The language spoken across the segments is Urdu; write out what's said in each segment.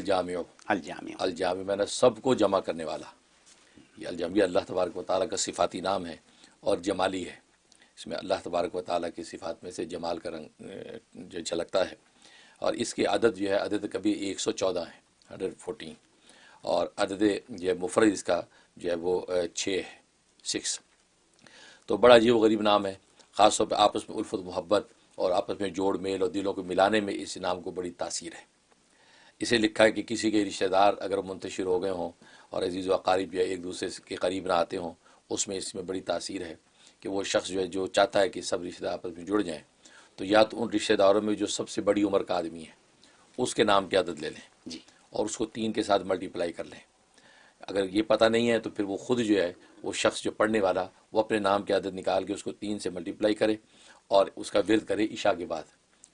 الجامع، الجامع، الجامع میں نے سب کو جمع کرنے والا. یہ الجامع اللہ تبارک و تعالیٰ کا صفاتی نام ہے اور جمالی ہے. اس میں اللہ تبارک و تعالیٰ کی صفات میں سے جمال کا رنگ جو جھلکتا ہے. اور اس کی عدد جو ہے عدد کبھی 114 ہے، 114. اور عدد جو ہے مفرد اس کا جو ہے وہ 6 ہے، 6. تو بڑا عجیب و غریب نام ہے. خاص طور پہ آپس میں الفت محبت اور آپس میں جوڑ میل اور دلوں کو ملانے میں اس نام کو بڑی تاثیر ہے. اسے لکھا ہے کہ کسی کے رشتہ دار اگر منتشر ہو گئے ہوں اور عزیز و اقارب جو ہے ایک دوسرے کے قریب نہ آتے ہوں، اس میں بڑی تاثیر ہے کہ وہ شخص جو ہے جو چاہتا ہے کہ سب رشتہ دار آپس میں جڑ جائیں، تو یا تو ان رشتہ داروں میں جو سب سے بڑی عمر کا آدمی ہے اس کے نام کی عدد لے لیں جی، اور اس کو 3 کے ساتھ ملٹیپلائی کر لیں. اگر یہ پتہ نہیں ہے تو پھر وہ خود جو ہے وہ شخص جو پڑھنے والا وہ اپنے نام کی عدد نکال کے اس کو 3 سے ملٹیپلائی کرے اور اس کا ورد کرے عشاء کے بعد،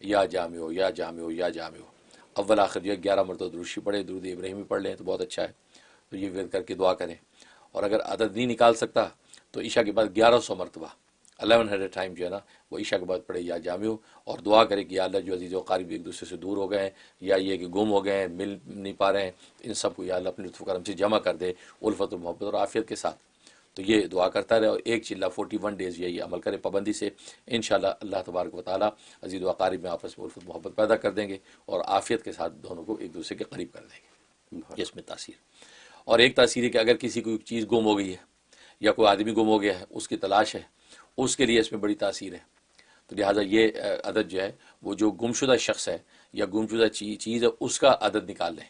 یا جامع ہو یا جامع ہو یا جامع ہو. اول آخر جو ہے 11 مرتبہ درود شریف پڑھے، درود ابراہیمی پڑھ لیں تو بہت اچھا ہے. تو یہ ورد کر کے دعا کریں. اور اگر عدد نہیں نکال سکتا تو عشاء کے بعد 1100 مرتبہ 1100 ٹائم جو ہے نا وہ عشاء کے بعد پڑھے یا جامع ہو، اور دعا کرے کہ یا اللہ جو عزیز و قارب ایک دوسرے سے دور ہو گئے ہیں یا یہ کہ گم ہو گئے ہیں، مل نہیں پا رہے ہیں، ان سب کو یا اللہ اپنے لطف و کرم سے جمع کر دے الفت و محبت اور عافیت کے ساتھ. تو یہ دعا کرتا رہے اور ایک چلہ 41 ڈیز یہی عمل کرے پابندی سے. انشاءاللہ اللہ تبارک و تعالیٰ عزیز و اقارب میں آپس میں الفت محبت پیدا کر دیں گے اور عافیت کے ساتھ دونوں کو ایک دوسرے کے قریب کر دیں گے. اس میں تاثیر. اور ایک تاثیر ہے کہ اگر کسی کوئی چیز گم ہو گئی ہے یا کوئی آدمی گم ہو گیا ہے، اس کی تلاش ہے، اس کے لیے اس میں بڑی تاثیر ہے. تو لہٰذا یہ عدد جو ہے وہ جو گمشدہ شخص ہے یا گمشدہ چیز ہے اس کا عدد نکال لیں.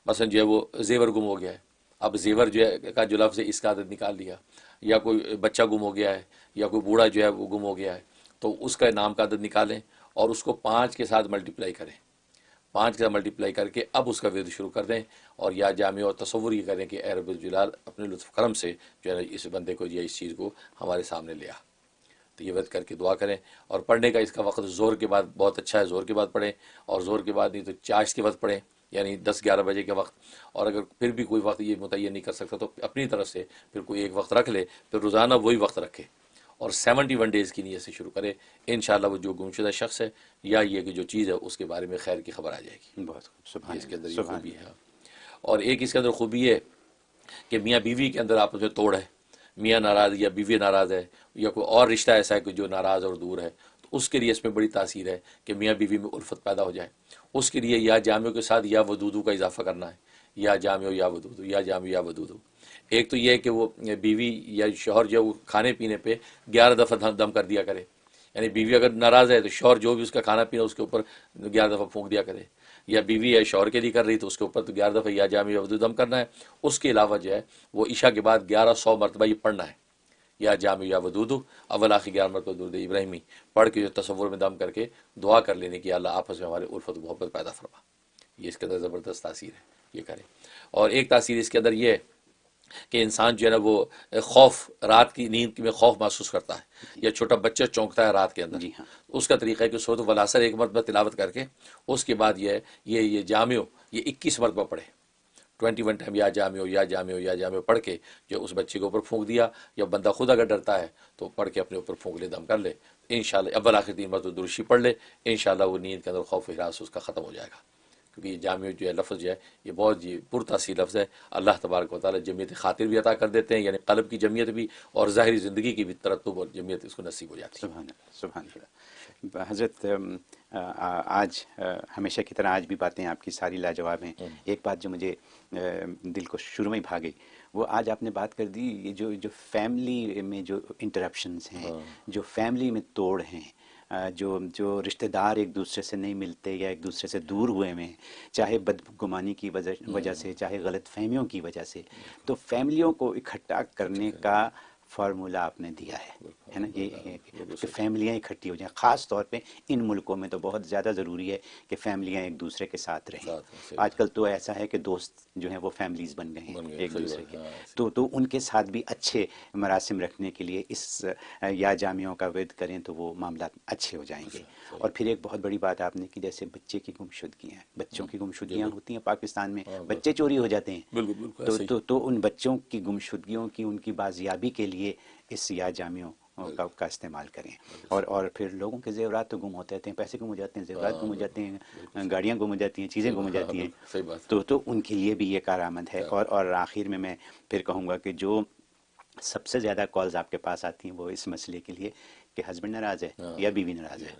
مثلا جو ہے وہ زیور گم ہو گیا ہے، اب زیور جو ہے کا جو لفظ ہے اس کا عدد نکال لیا. یا کوئی بچہ گم ہو گیا ہے یا کوئی بوڑھا جو ہے وہ گم ہو گیا ہے تو اس کا نام کا عدد نکالیں اور اس کو 5 کے ساتھ ملٹیپلائی کریں. 5 کے ساتھ ملٹیپلائی کر کے اب اس کا ورد شروع کر دیں اور یا جامع اور تصور یہ کریں کہ اے رب الجلال اپنے لطف کرم سے جو ہے اس بندے کو یا اس چیز کو ہمارے سامنے لیا. تو یہ ورد کر کے دعا کریں. اور پڑھنے کا اس کا وقت زور کے بعد بہت اچھا ہے، زور کے بعد پڑھیں، اور زور کے بعد نہیں تو چاشت کے وقت پڑھیں، یعنی 10-11 بجے کے وقت. اور اگر پھر بھی کوئی وقت یہ متعین نہیں کر سکتا تو اپنی طرف سے پھر کوئی ایک وقت رکھ لے، پھر روزانہ وہی وقت رکھے اور 71 ڈیز کی نیت سے شروع کرے. انشاءاللہ وہ جو گمشدہ شخص ہے یا یہ کہ جو چیز ہے اس کے بارے میں خیر کی خبر آ جائے گی. بہت خوب، سبحان اس کے اندر اللہ، یہ خوبی ہے. اور ایک اس کے اندر خوبی ہے کہ میاں بیوی کے اندر آپس میں توڑ ہے، میاں ناراض یا بیوی ناراض ہے یا کوئی اور رشتہ ایسا ہے کہ جو ناراض اور دور ہے، تو اس کے لیے اس میں بڑی تاثیر ہے کہ میاں بیوی میں الفت پیدا ہو جائے. اس کے لیے یا جامع کے ساتھ یا ودودو کا اضافہ کرنا ہے، یا جامع یا ودودو، یا جامع یا ودودو. ایک تو یہ ہے کہ وہ بیوی یا شوہر جو وہ کھانے پینے پہ 11 دفعہ دم کر دیا کرے، یعنی بیوی اگر ناراض ہے تو شوہر جو بھی اس کا کھانا پینا اس کے اوپر 11 دفعہ پھونک دیا کرے، یا بیوی ہے شوہر کے لیے کر رہی تو اس کے اوپر تو 11 دفعہ یا جامع یا ودودو دم کرنا ہے. اس کے علاوہ جو ہے وہ عشاء کے بعد 1100 مرتبہ یہ پڑھنا ہے، یا جامع یا ودودو اول آخر 11 مرتبہ درود ابراہیمی پڑھ کے جو تصور میں دم کر کے دعا کر لینے کی اللہ آپس میں ہمارے الفت و محبت پیدا فرما. یہ اس کے اندر زبردست تاثیر ہے، یہ کریں. اور ایک تاثیر اس کے اندر یہ ہے کہ انسان جو ہے نا وہ خوف، رات کی نیند میں خوف محسوس کرتا ہے یا چھوٹا بچہ چونکتا ہے رات کے اندر، جی ہاں، اس کا طریقہ ہے کہ سورۃ والعصر ایک مرتبہ تلاوت کر کے اس کے بعد یہ جامع یہ 21 مرتبہ پڑھے. 21 ٹائم یا جامع یا جامع یا جامع پڑھ کے جو اس بچے کے اوپر پھونک دیا، یا بندہ خود اگر ڈرتا ہے تو پڑھ کے اپنے اوپر پھونک لے، دم کر لے. انشاءاللہ اول آخر 3 مرتبہ درود شریف پڑھ لے، انشاءاللہ وہ نیند کے اندر خوف و ہراس اس کا ختم ہو جائے گا. کیونکہ یہ جامع جو ہے لفظ جو ہے یہ بہت پرتاثیر لفظ ہے. اللہ تبارک و تعالیٰ جمعیت خاطر بھی عطا کر دیتے ہیں، یعنی قلب کی جمعیت بھی اور ظاہری زندگی کی بھی ترتب اور جمعیت اس کو نصیب ہو جاتی ہے. سبحان اللہ، سبحان اللہ. حضرت آج ہمیشہ کی طرح آج بھی باتیں آپ کی ساری لاجواب ہیں. ایک بات جو مجھے دل کو شروع میں ہی بھا گئی، وہ آج آپ نے بات کر دی، یہ جو فیملی میں جو انٹرپشنز ہیں، جو فیملی میں توڑ ہیں، جو رشتہ دار ایک دوسرے سے نہیں ملتے یا ایک دوسرے سے دور ہوئے ہیں، چاہے بدگمانی کی وجہ سے، چاہے غلط فہمیوں کی وجہ سے، تو فیملیوں کو اکٹھا کرنے کا فارمولہ آپ نے دیا ہے نا، یہ کہ فیملیاں اکٹھی ہو جائیں. خاص طور پہ ان ملکوں میں تو بہت زیادہ ضروری ہے کہ فیملیاں ایک دوسرے کے ساتھ رہیں. آج کل تو ایسا ہے کہ دوست جو ہیں وہ فیملیز بن گئے ہیں ایک دوسرے کے، تو ان کے ساتھ بھی اچھے مراسم رکھنے کے لیے اس یا جامعوں کا ورد کریں تو وہ معاملات اچھے ہو جائیں گے. اور پھر ایک بہت بڑی بات آپ نے کی، جیسے بچے کی گمشدگیاں، بچوں کی گمشدگیاں ہوتی ہیں پاکستان میں، بچے چوری ہو جاتے ہیں، تو ان بچوں کی گمشدگیوں کی، ان کی بازیابی کے لیے اس یا جامعوں کا استعمال کریں. اور پھر لوگوں کے زیورات تو گم ہوتے رہتے ہیں، پیسے گم ہو جاتے ہیں، زیورات گم ہو جاتے ہیں، گاڑیاں گم ہو جاتی ہیں، چیزیں گم ہو جاتی ہیں. صحیح بات. تو ان کے لیے بھی یہ کارآمد ہے. اور آخر میں پھر کہوں گا کہ جو سب سے زیادہ کالز آپ کے پاس آتی ہیں وہ اس مسئلے کے لیے کہ ہسبینڈ ناراض ہے یا بیوی ناراض ہے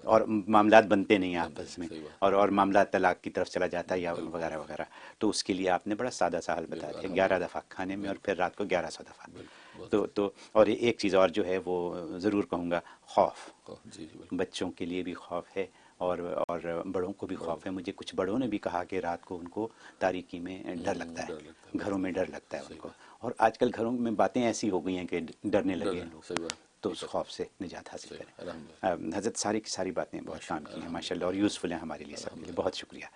اور معاملات بنتے نہیں ہیں آپس میں، اور معاملات طلاق کی طرف چلا جاتا ہے یا وغیرہ وغیرہ. تو اس کے لیے آپ نے بڑا سادہ سا حل بتا دیا، 11 دفعہ کھانے میں اور پھر رات کو 1100 دفعہ. تو اور ایک چیز اور جو ہے وہ ضرور کہوں گا، خوف. جی جی بالکل. بچوں کے لیے بھی خوف ہے اور بڑوں کو بھی خوف ہے. مجھے کچھ بڑوں نے بھی کہا کہ رات کو ان کو تاریکی میں ڈر لگتا ہے، گھروں میں ڈر لگتا ہے ان کو. اور آج کل گھروں میں باتیں ایسی ہو گئی ہیں کہ ڈرنے لگے ہیں لوگ. تو اس خوف سے نجات حاصل کریں. حضرت ساری کی ساری باتیں بہت کام کی ہیں ماشاء اللہ، اور یوزفل ہیں ہمارے لیے سب کے لیے. بہت شکریہ.